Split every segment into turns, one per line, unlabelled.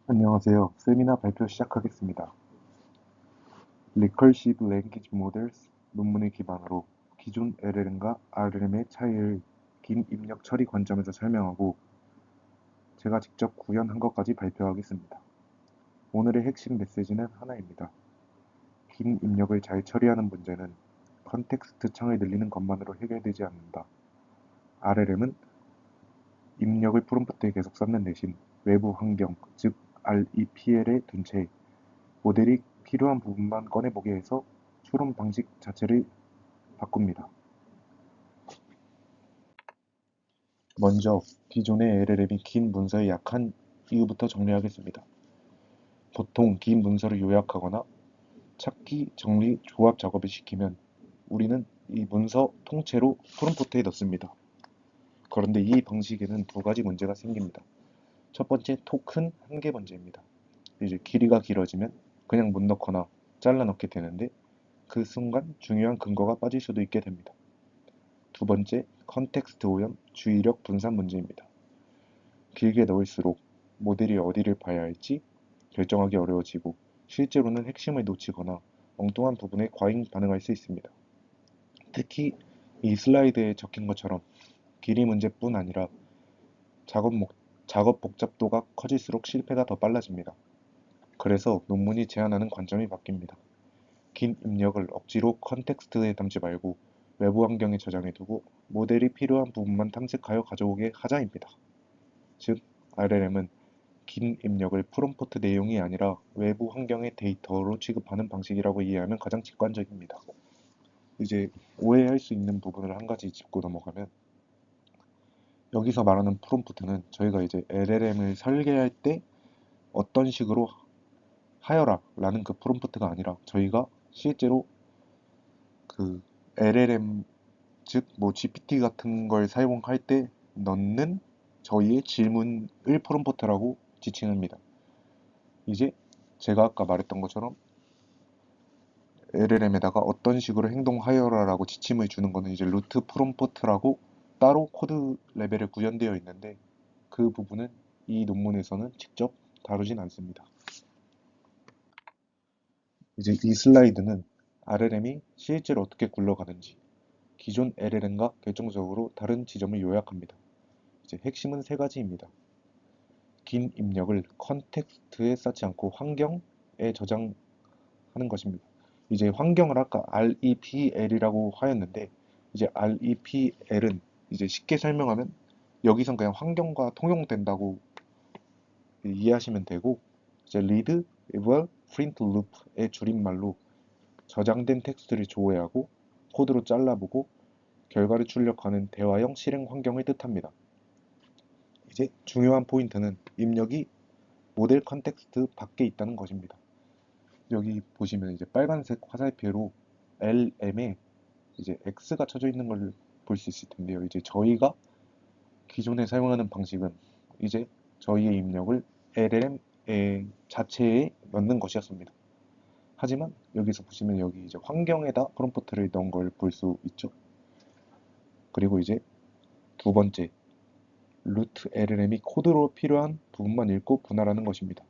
안녕하세요. 세미나 발표 시작하겠습니다. Recursive Language Models 논문을 기반으로 기존 LLM과 RLM의 차이를 긴 입력 처리 관점에서 설명하고 제가 직접 구현한 것까지 발표하겠습니다. 오늘의 핵심 메시지는 하나입니다. 긴 입력을 잘 처리하는 문제는 컨텍스트 창을 늘리는 것만으로 해결되지 않는다. RLM은 입력을 프롬프트에 계속 쌓는 대신 외부 환경, 즉 REPL에 둔 채 모델이 필요한 부분만 꺼내보게 해서 추론 방식 자체를 바꿉니다. 먼저 기존의 LLM이 긴 문서에 약한 이유부터 정리하겠습니다. 보통 긴 문서를 요약하거나 찾기, 정리, 조합 작업을 시키면 우리는 이 문서 통째로 프롬프트에 넣습니다. 그런데 이 방식에는 두 가지 문제가 생깁니다. 첫 번째, 토큰 한계 문제입니다. 이제 길이가 길어지면 그냥 못 넣거나 잘라 넣게 되는데 그 순간 중요한 근거가 빠질 수도 있게 됩니다. 두 번째, 컨텍스트 오염, 주의력 분산 문제입니다. 길게 넣을수록 모델이 어디를 봐야 할지 결정하기 어려워지고 실제로는 핵심을 놓치거나 엉뚱한 부분에 과잉 반응할 수 있습니다. 특히 이 슬라이드에 적힌 것처럼 길이 문제뿐 아니라 작업, 작업 복잡도가 커질수록 실패가 더 빨라집니다. 그래서 논문이 제안하는 관점이 바뀝니다. 긴 입력을 억지로 컨텍스트에 담지 말고 외부 환경에 저장해두고 모델이 필요한 부분만 탐색하여 가져오게 하자입니다. 즉, RLM은 긴 입력을 프롬프트 내용이 아니라 외부 환경의 데이터로 취급하는 방식이라고 이해하면 가장 직관적입니다. 이제 오해할 수 있는 부분을 한 가지 짚고 넘어가면 여기서 말하는 프롬프트는 저희가 이제 LLM을 설계할 때 어떤 식으로 하여라 라는 그 프롬프트가 아니라 저희가 실제로 그 LLM 즉 뭐 GPT 같은 걸 사용할 때 넣는 저희의 질문을 프롬프트라고 지칭합니다. 이제 제가 아까 말했던 것처럼 LLM에다가 어떤 식으로 행동하여라라고 지침을 주는 거는 이제 루트 프롬프트라고 따로 코드 레벨에 구현되어 있는데 그 부분은 이 논문에서는 직접 다루진 않습니다. 이제 이 슬라이드는 RLM이 실제로 어떻게 굴러가는지 기존 LLM과 결정적으로 다른 지점을 요약합니다. 이제 핵심은 세 가지입니다. 긴 입력을 컨텍스트에 쌓지 않고 환경에 저장하는 것입니다. 이제 환경을 아까 REPL이라고 하였는데 이제 REPL은 이제 쉽게 설명하면 여기선 그냥 환경과 통용된다고 이해하시면 되고 이제 read, eval, print loop의 줄임말로 저장된 텍스트를 조회하고 코드로 잘라보고 결과를 출력하는 대화형 실행 환경을 뜻합니다. 이제 중요한 포인트는 입력이 모델 컨텍스트 밖에 있다는 것입니다. 여기 보시면 이제 빨간색 화살표로 LM에 이제 X가 쳐져 있는 걸 볼 수 있을 텐데요. 이제 저희가 기존에 사용하는 방식은 이제 저희의 입력을 LLM 자체에 넣는 것이었습니다. 하지만 여기서 보시면 여기 이제 환경에다 프롬프트를 넣은 걸 볼 수 있죠. 그리고 이제 두 번째, 루트 LLM이 코드로 필요한 부분만 읽고 분할하는 것입니다.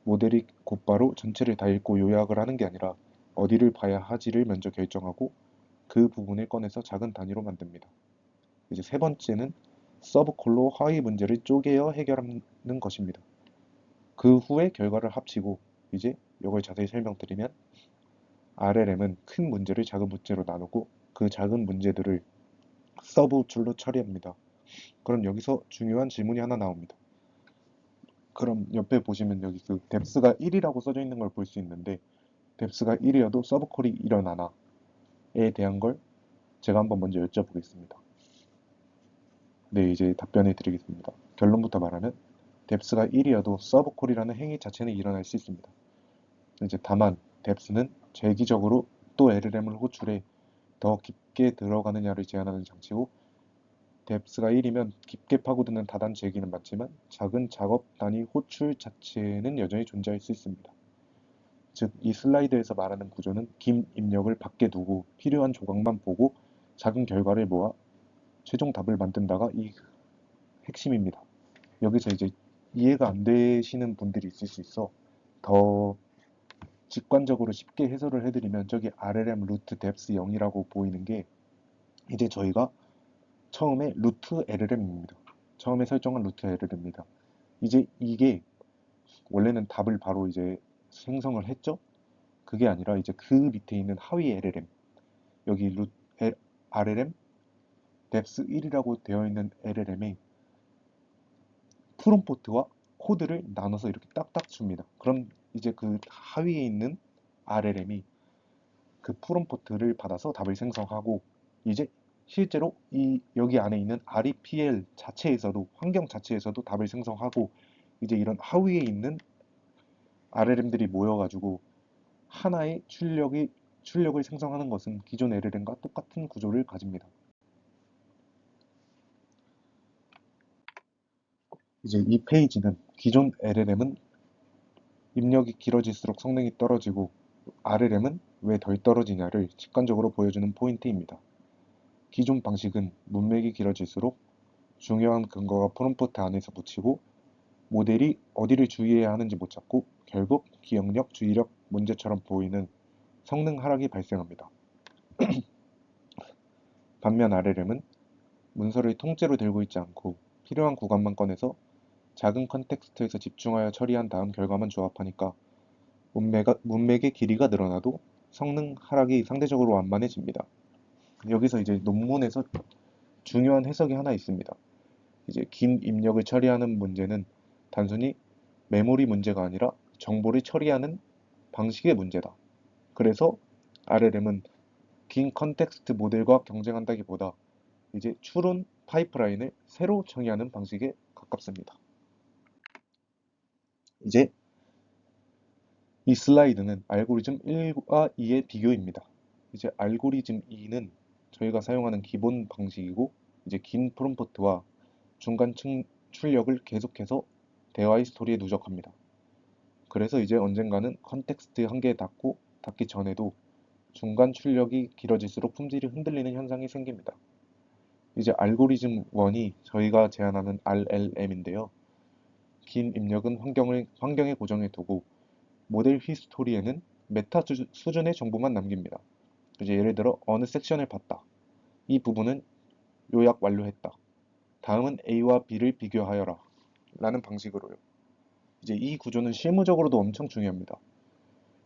모델이 곧바로 전체를 다 읽고 요약을 하는 게 아니라 어디를 봐야 하지를 먼저 결정하고 그 부분을 꺼내서 작은 단위로 만듭니다. 이제 세 번째는 서브콜로 하위 문제를 쪼개어 해결하는 것입니다. 그 후에 결과를 합치고 이제 이걸 자세히 설명드리면 RLM은 큰 문제를 작은 문제로 나누고 그 작은 문제들을 서브 줄로 처리합니다. 그럼 여기서 중요한 질문이 하나 나옵니다. 그럼 옆에 보시면 여기 그 뎁스가 1이라고 써져 있는 걸 볼 수 있는데 뎁스가 1이어도 서브콜이 일어나나에 대한 걸 제가 한번 먼저 여쭤보겠습니다. 네, 이제 답변해 드리겠습니다. 결론부터 말하면 뎁스가 1이어도 서브콜이라는 행위 자체는 일어날 수 있습니다. 이제 다만 뎁스는 재기적으로 또 LLM을 호출해 더 깊게 들어가느냐를 제한하는 장치고 뎁스가 1이면 깊게 파고드는 다단 재기는 맞지만 작은 작업 단위 호출 자체는 여전히 존재할 수 있습니다. 즉, 이 슬라이드에서 말하는 구조는 긴 입력을 밖에 두고 필요한 조각만 보고 작은 결과를 모아 최종 답을 만든다가 이 핵심입니다. 여기서 이제 이해가 안 되시는 분들이 있을 수 있어. 더 직관적으로 쉽게 해설을 해드리면 저기 RLM 루트 뎁스 0이라고 보이는 게 이제 저희가 처음에 루트 LLM입니다. 처음에 설정한 루트 LLM입니다. 이제 이게 원래는 답을 바로 이제 생성을 했죠? 그게 아니라 이제 그 밑에 있는 하위 LLM, 여기 RLM 뎁스 1이라고 되어 있는 LLM에 프롬포트와 코드를 나눠서 이렇게 딱딱 줍니다. 그럼 이제 그 하위에 있는 RLM이 그 프롬포트를 받아서 답을 생성하고 이제 실제로 이 여기 안에 있는 REPL 자체에서도 환경 자체에서도 답을 생성하고 이제 이런 하위에 있는 RLM들이 모여가지고 하나의 출력을 생성하는 것은 기존 LLM과 똑같은 구조를 가집니다. 이제 이 페이지는 기존 LLM은 입력이 길어질수록 성능이 떨어지고 RLM은 왜 덜 떨어지냐를 직관적으로 보여주는 포인트입니다. 기존 방식은 문맥이 길어질수록 중요한 근거가 프롬프트 안에서 묻히고 모델이 어디를 주의해야 하는지 못 찾고 결국 기억력, 주의력 문제처럼 보이는 성능 하락이 발생합니다. 반면 RLM은 문서를 통째로 들고 있지 않고 필요한 구간만 꺼내서 작은 컨텍스트에서 집중하여 처리한 다음 결과만 조합하니까 문맥의 길이가 늘어나도 성능 하락이 상대적으로 완만해집니다. 여기서 이제 논문에서 중요한 해석이 하나 있습니다. 이제 긴 입력을 처리하는 문제는 단순히 메모리 문제가 아니라 정보를 처리하는 방식의 문제다. 그래서 RLM은 긴 컨텍스트 모델과 경쟁한다기보다 이제 추론 파이프라인을 새로 정의하는 방식에 가깝습니다. 이제 이 슬라이드는 알고리즘 1과 2의 비교입니다. 이제 알고리즘 2는 저희가 사용하는 기본 방식이고 이제 긴 프롬프트와 중간 출력을 계속해서 대화의 스토리에 누적합니다. 그래서 이제 언젠가는 컨텍스트 한계에 닿기 전에도 중간 출력이 길어질수록 품질이 흔들리는 현상이 생깁니다. 이제 알고리즘 1이 저희가 제안하는 RLM인데요. 긴 입력은 환경에 고정해 두고 모델 히스토리에는 메타 수준의 정보만 남깁니다. 이제 예를 들어 어느 섹션을 봤다. 이 부분은 요약 완료했다. 다음은 A와 B를 비교하여라. 라는 방식으로요. 이제 이 구조는 실무적으로도 엄청 중요합니다.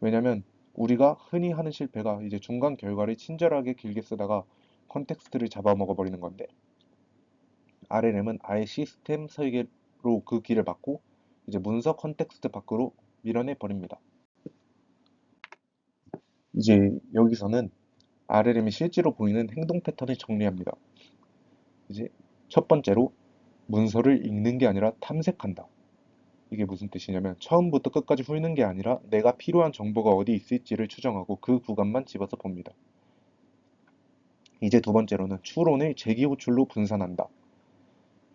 왜냐면 우리가 흔히 하는 실패가 이제 중간 결과를 친절하게 길게 쓰다가 컨텍스트를 잡아먹어 버리는 건데 RLM은 아예 시스템 설계로 그 길을 막고 이제 문서 컨텍스트 밖으로 밀어내 버립니다. 이제 여기서는 RLM이 실제로 보이는 행동 패턴을 정리합니다. 이제 첫 번째로 문서를 읽는 게 아니라 탐색한다. 이게 무슨 뜻이냐면 처음부터 끝까지 훑는 게 아니라 내가 필요한 정보가 어디 있을지를 추정하고 그 구간만 집어서 봅니다. 이제 두 번째로는 추론을 재기호출로 분산한다.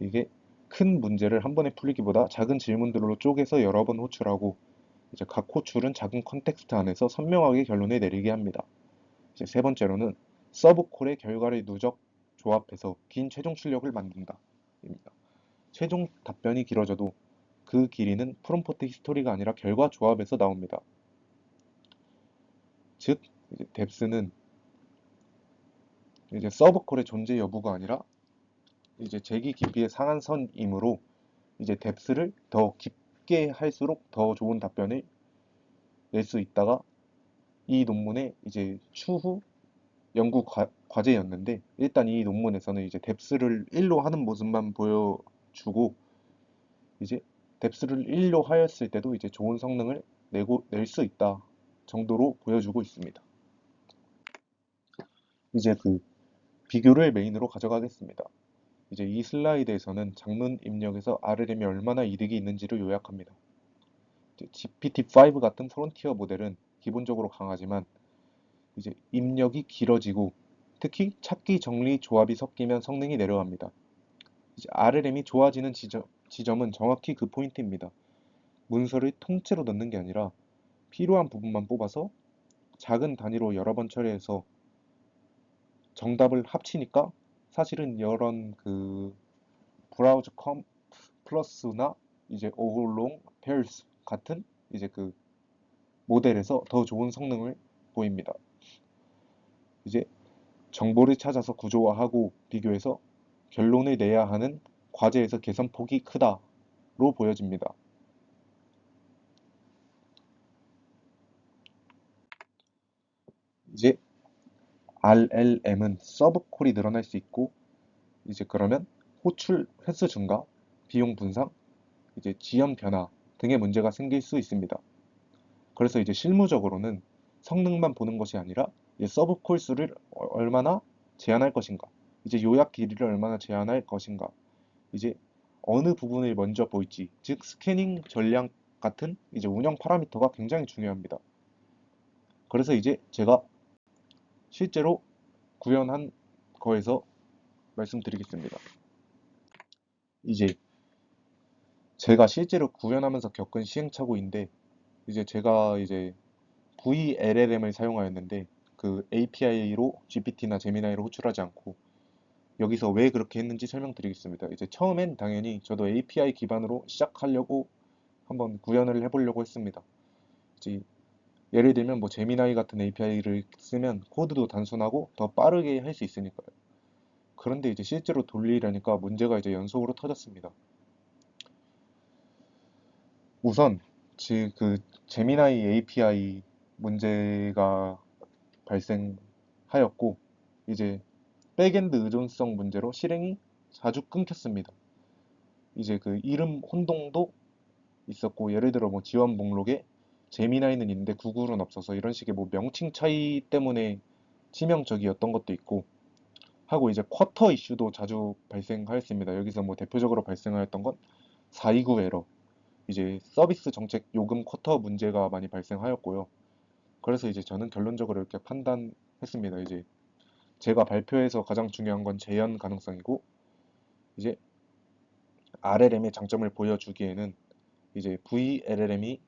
이게 큰 문제를 한 번에 풀기보다 작은 질문들로 쪼개서 여러 번 호출하고 이제 각 호출은 작은 컨텍스트 안에서 선명하게 결론을 내리게 합니다. 이제 세 번째로는 서브콜의 결과를 누적 조합해서 긴 최종 출력을 만든다. 입니다. 최종 답변이 길어져도 그 길이는 프롬프트 히스토리가 아니라 결과 조합에서 나옵니다. 즉, 이제 뎁스는 이제 서브콜의 존재 여부가 아니라 이제 재기 깊이의 상한선이므로 이제 뎁스를 더 깊게 할수록 더 좋은 답변을 낼 수 있다가 이 논문의 이제 추후 연구 과제였는데 일단 이 논문에서는 이제 뎁스를 1로 하는 모습만 보여주고 이제 뎁스를 1로 하였을 때도 이제 좋은 성능을 낼 수 있다 정도로 보여주고 있습니다. 이제 그 비교를 메인으로 가져가겠습니다. 이제 이 슬라이드에서는 장문 입력에서 RLM이 얼마나 이득이 있는지를 요약합니다. GPT-5 같은 프론티어 모델은 기본적으로 강하지만 이제 입력이 길어지고 특히 찾기 정리 조합이 섞이면 성능이 내려갑니다. 이제 RLM이 좋아지는 지점은 정확히 그 포인트입니다. 문서를 통째로 넣는 게 아니라 필요한 부분만 뽑아서 작은 단위로 여러 번 처리해서 정답을 합치니까 사실은 이런 그 브라우저 플러스나 이제 overlong pairs 같은 이제 그 모델에서 더 좋은 성능을 보입니다. 이제 정보를 찾아서 구조화하고 비교해서 결론을 내야 하는 과제에서 개선폭이 크다로 보여집니다. 이제 RLM은 서브콜이 늘어날 수 있고, 이제 그러면 호출 횟수 증가, 비용 분산, 이제 지연 변화 등의 문제가 생길 수 있습니다. 그래서 이제 실무적으로는 성능만 보는 것이 아니라 서브콜 수를 얼마나 제한할 것인가, 이제 요약 길이를 얼마나 제한할 것인가, 이제 어느 부분을 먼저 볼지, 즉 스캐닝 전략 같은 이제 운영 파라미터가 굉장히 중요합니다. 그래서 이제 제가 실제로 구현한 거에서 말씀드리겠습니다. 이제 제가 실제로 구현하면서 겪은 시행착오인데, 이제 제가 이제 VLLM을 사용하였는데 그 API로 GPT나 제미나이를 호출하지 않고, 여기서 왜 그렇게 했는지 설명드리겠습니다. 이제 처음엔 당연히 저도 API 기반으로 시작하려고 한번 구현을 해보려고 했습니다. 이제 예를 들면 뭐 제미나이 같은 API를 쓰면 코드도 단순하고 더 빠르게 할 수 있으니까요. 그런데 이제 실제로 돌리려니까 문제가 이제 연속으로 터졌습니다. 우선 그 제미나이 API 문제가 발생하였고, 이제 백엔드 의존성 문제로 실행이 자주 끊겼습니다. 이제 그 이름 혼동도 있었고, 예를 들어 뭐 지원 목록에 제미나이는 있는데 구글은 없어서 이런 식의 뭐 명칭 차이 때문에 치명적이었던 것도 있고 하고, 이제 쿼터 이슈도 자주 발생하였습니다. 여기서 뭐 대표적으로 발생하였던 건 429 에러, 이제 서비스 정책 요금 쿼터 문제가 많이 발생하였고요. 그래서 이제 저는 결론적으로 이렇게 판단했습니다. 이제 제가 발표에서 가장 중요한 건 재현 가능성이고, 이제 RLM의 장점을 보여주기에는 이제 VLLM이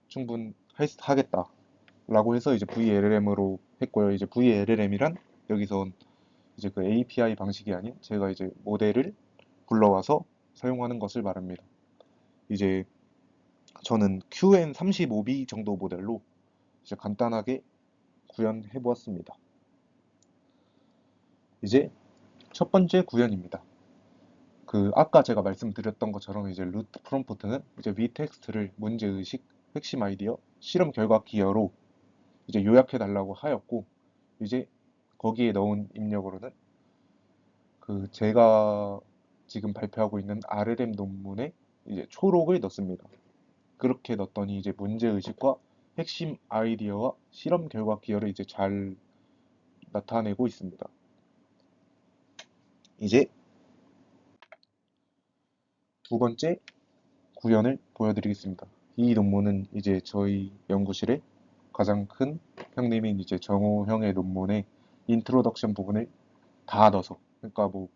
충분하겠다라고 해서 이제 VLLM으로 했고요. 이제 VLLM이란 여기서 이제 그 API 방식이 아닌 제가 이제 모델을 불러와서 사용하는 것을 말합니다. 이제 저는 QN35B 정도 모델로 이제 간단하게 구현해 보았습니다. 이제 첫 번째 구현입니다. 그 아까 제가 말씀드렸던 것처럼 이제 루트 프롬프트는 이제 위텍스트를 문제의식, 핵심 아이디어, 실험 결과 기여로 이제 요약해 달라고 하였고, 이제 거기에 넣은 입력으로는 그 제가 지금 발표하고 있는 RLM 논문에 이제 초록을 넣습니다. 그렇게 넣었더니 이제 문제의식과 핵심 아이디어와 실험 결과 기여를 이제 잘 나타내고 있습니다. 이제 두 번째 구현을 보여드리겠습니다. 이 논문은 이제 저희 연구실의 가장 큰 형님인 이제 정호 형의 논문에 인트로덕션 부분을 다 넣어서, 그러니까 뭐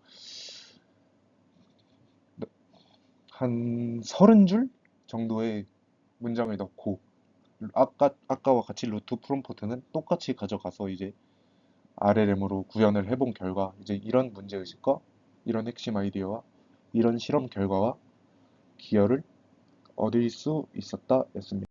한 30줄 정도의 문장을 넣고, 아까와 같이 루트 프롬프트는 똑같이 가져가서 이제 RLM으로 구현을 해본 결과 이제 이런 문제의식과 이런 핵심 아이디어와 이런 실험 결과와 기여를 얻을 수 있었다 였습니다.